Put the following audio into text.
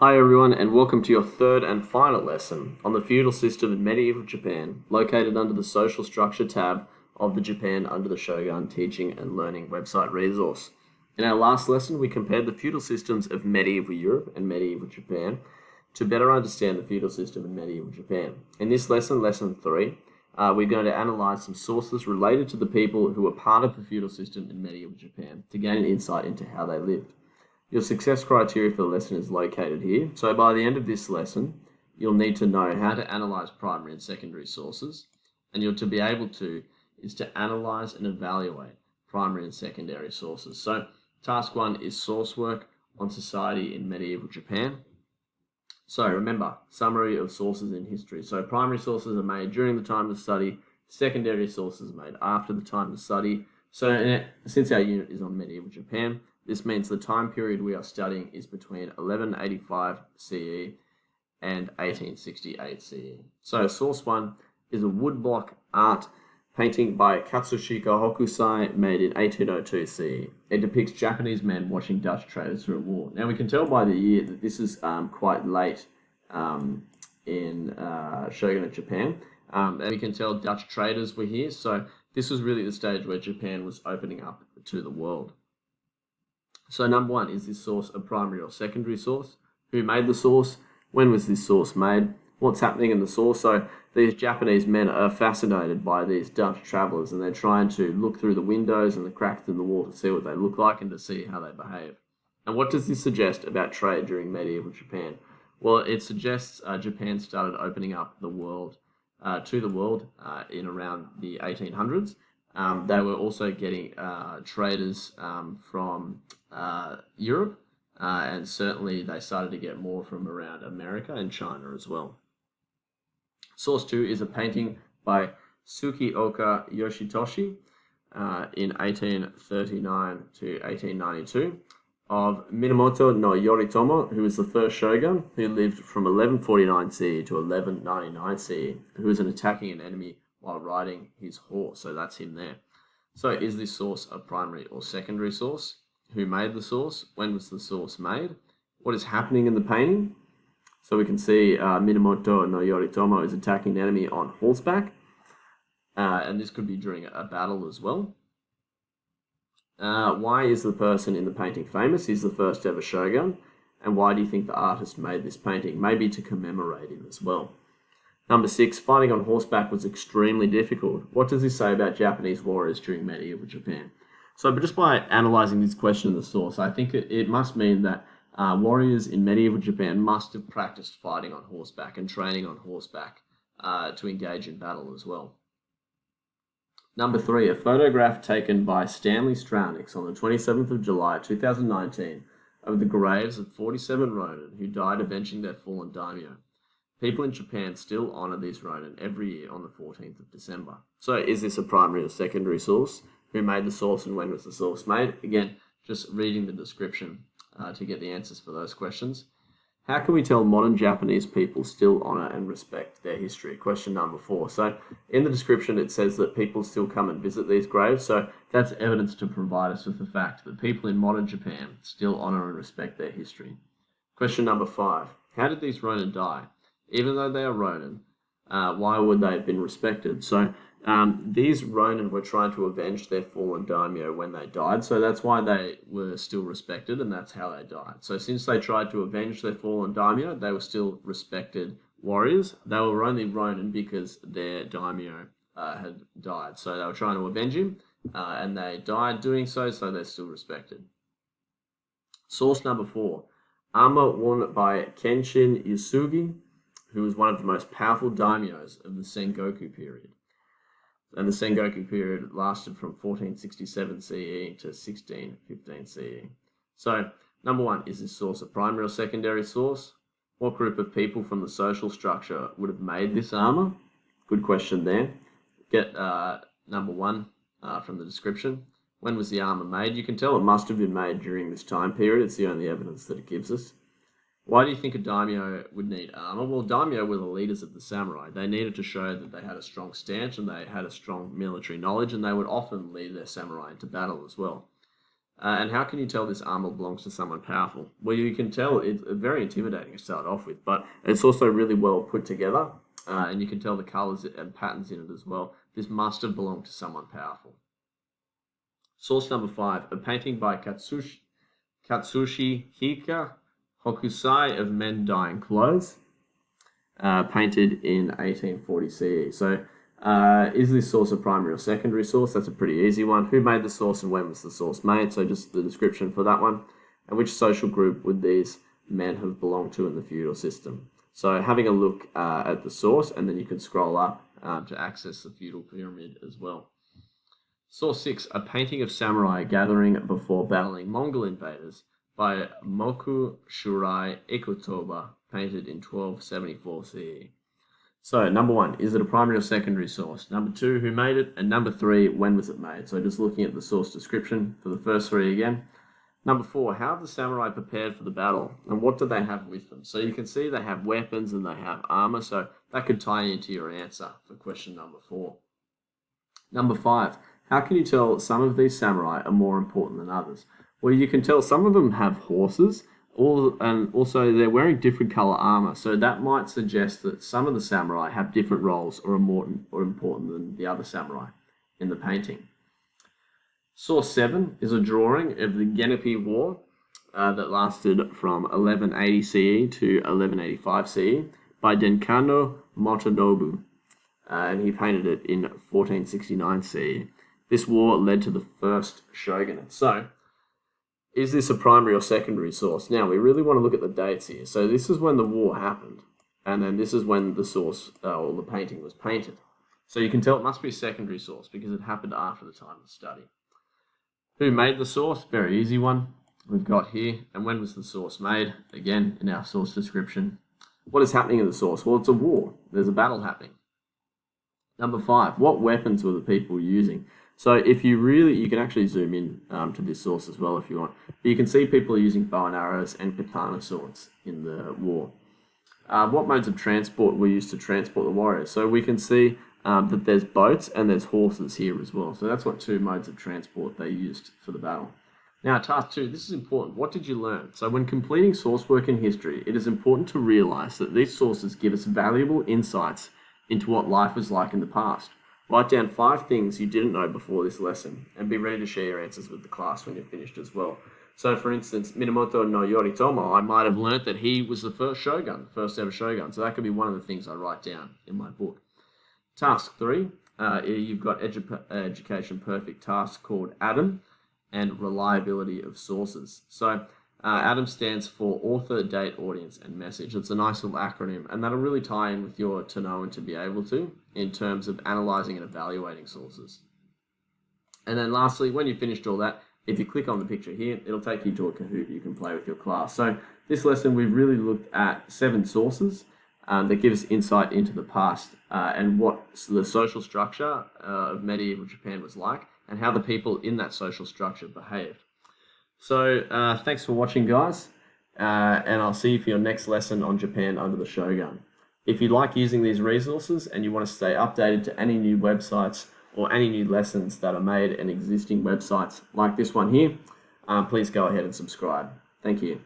Hi everyone, and welcome to your third and final lesson on the feudal system in medieval Japan, located under the Social Structure tab of the Japan Under the Shogun Teaching and Learning website resource. In our last lesson, we compared the feudal systems of medieval Europe and medieval Japan to better understand the feudal system in medieval Japan. In this lesson, lesson 3, we're going to analyze some sources related to the people who were part of the feudal system in medieval Japan to gain an insight into how they lived. Your success criteria for the lesson is located here. So by the end of this lesson, you'll need to know how to analyze primary and secondary sources, and you'll to be able to is to analyze and evaluate primary and secondary sources. So task 1 is source work on society in medieval Japan. So remember, summary of sources in history. So primary sources are made during the time of study, secondary sources are made after the time of study. So since our unit is on medieval Japan, this means the time period we are studying is between 1185 CE and 1868 CE. So source 1 is a woodblock art painting by Katsushika Hokusai made in 1802 CE. It depicts Japanese men watching Dutch traders through a war. Now we can tell by the year that this is quite late in Shogunate Japan. And we can tell Dutch traders were here. So this was really the stage where Japan was opening up to the world. So number 1, is this source a primary or secondary source? Who made the source? When was this source made? What's happening in the source? So these Japanese men are fascinated by these Dutch travelers, and they're trying to look through the windows and the cracks in the wall to see what they look like and to see how they behave. And what does this suggest about trade during medieval Japan? Well, it suggests Japan started opening up the world to the world in around the 1800s. They were also getting traders from Europe, and certainly they started to get more from around America and China as well. Source 2 is a painting by Tsukioka Yoshitoshi in 1839 to 1892 of Minamoto no Yoritomo, who was the first shogun, who lived from 1149 CE to 1199 CE, who was attacking an enemy while riding his horse. So that's him there. So is this source a primary or secondary source? Who made the source? When was the source made? What is happening in the painting? So we can see Minamoto no Yoritomo is attacking an enemy on horseback. And this could be during a battle as well. Why is the person in the painting famous? He's the first ever shogun. And why do you think the artist made this painting? Maybe to commemorate him as well. Number 6, fighting on horseback was extremely difficult. What does this say about Japanese warriors during medieval Japan? So just by analysing this question in the source, I think it must mean that warriors in medieval Japan must have practiced fighting on horseback and training on horseback to engage in battle as well. Number 3, a photograph taken by Stanley Strauniks on the 27th of July 2019 of the graves of 47 Ronin who died avenging their fallen daimyo. People in Japan still honour these Ronin every year on the 14th of December. So is this a primary or secondary source? Who made the source and when was the source made? Again, just reading the description to get the answers for those questions. How can we tell modern Japanese people still honour and respect their history? Question number 4. So in the description it says that people still come and visit these graves. So that's evidence to provide us with the fact that people in modern Japan still honour and respect their history. Question number 5. How did these Ronin die? Even though they are Ronin, why would they have been respected? So these Ronin were trying to avenge their fallen daimyo when they died, so that's why they were still respected, and that's how they died. So since they tried to avenge their fallen daimyo, they were still respected warriors. They were only Ronin because their daimyo had died. So they were trying to avenge him, and they died doing so, so they're still respected. Source number 4, armor worn by Kenshin Yasugi, who was one of the most powerful daimyos of the Sengoku period. And the Sengoku period lasted from 1467 CE to 1615 CE. So, number 1, is this source a primary or secondary source? What group of people from the social structure would have made this armor? Good question there. Get number 1 from the description. When was the armor made? You can tell it must have been made during this time period. It's the only evidence that it gives us. Why do you think a daimyo would need armor? Well, daimyo were the leaders of the samurai. They needed to show that they had a strong stance and they had a strong military knowledge, and they would often lead their samurai into battle as well. And how can you tell this armor belongs to someone powerful? Well, you can tell it's very intimidating to start off with, but it's also really well put together, and you can tell the colors and patterns in it as well. This must have belonged to someone powerful. Source number 5, a painting by Katsushi Hika Hokusai of men dyeing clothes, painted in 1840 CE. So, is this source a primary or secondary source? That's a pretty easy one. Who made the source and when was the source made? So just the description for that one. And which social group would these men have belonged to in the feudal system? So having a look at the source, and then you can scroll up to access the feudal pyramid as well. Source 6, a painting of samurai gathering before battling Mongol invaders by Moku Shurai Ikutoba, painted in 1274 CE. So, number 1, is it a primary or secondary source? Number 2, who made it? And number 3, when was it made? So, just looking at the source description for the first 3 again. Number 4, how have the samurai prepared for the battle? And what do they have with them? So, you can see they have weapons and they have armor. So, that could tie into your answer for question number 4. Number 5, how can you tell some of these samurai are more important than others? Well, you can tell some of them have horses, and also they're wearing different color armor, so that might suggest that some of the samurai have different roles or are more important than the other samurai in the painting. Source 7 is a drawing of the Genepi War that lasted from 1180 CE to 1185 CE by Denkano Motonobu, and he painted it in 1469 CE. This war led to the first shogunate. So, is this a primary or secondary source? Now, we really want to look at the dates here. So this is when the war happened, and then this is when the source, or the painting was painted. So you can tell it must be a secondary source because it happened after the time of study. Who made the source? Very easy one. We've got here. And when was the source made? Again, in our source description. What is happening in the source? Well, it's a war. There's a battle happening. Number 5, what weapons were the people using? So if you can actually zoom in to this source as well if you want. But you can see people are using bow and arrows and katana swords in the war. What modes of transport were used to transport the warriors? So we can see that there's boats and there's horses here as well. So that's what 2 modes of transport they used for the battle. Now, task 2, this is important. What did you learn? So when completing source work in history, it is important to realize that these sources give us valuable insights into what life was like in the past. Write down 5 things you didn't know before this lesson and be ready to share your answers with the class when you're finished as well. So, for instance, Minamoto no Yoritomo, I might have learnt that he was the first shogun, first ever shogun. So that could be one of the things I write down in my book. Task 3, you've got Education Perfect task called ADAM and reliability of sources. So ADAM stands for author, date, audience, and message. It's a nice little acronym, and that'll really tie in with your to know and to be able to in terms of analyzing and evaluating sources. And then lastly, when you've finished all that, if you click on the picture here, it'll take you to a Kahoot you can play with your class. So this lesson, we've really looked at 7 sources that give us insight into the past and what the social structure of medieval Japan was like and how the people in that social structure behaved. So thanks for watching, guys, and I'll see you for your next lesson on Japan under the Shogun. If you like using these resources and you want to stay updated to any new websites or any new lessons that are made and existing websites like this one here, please go ahead and subscribe. Thank you.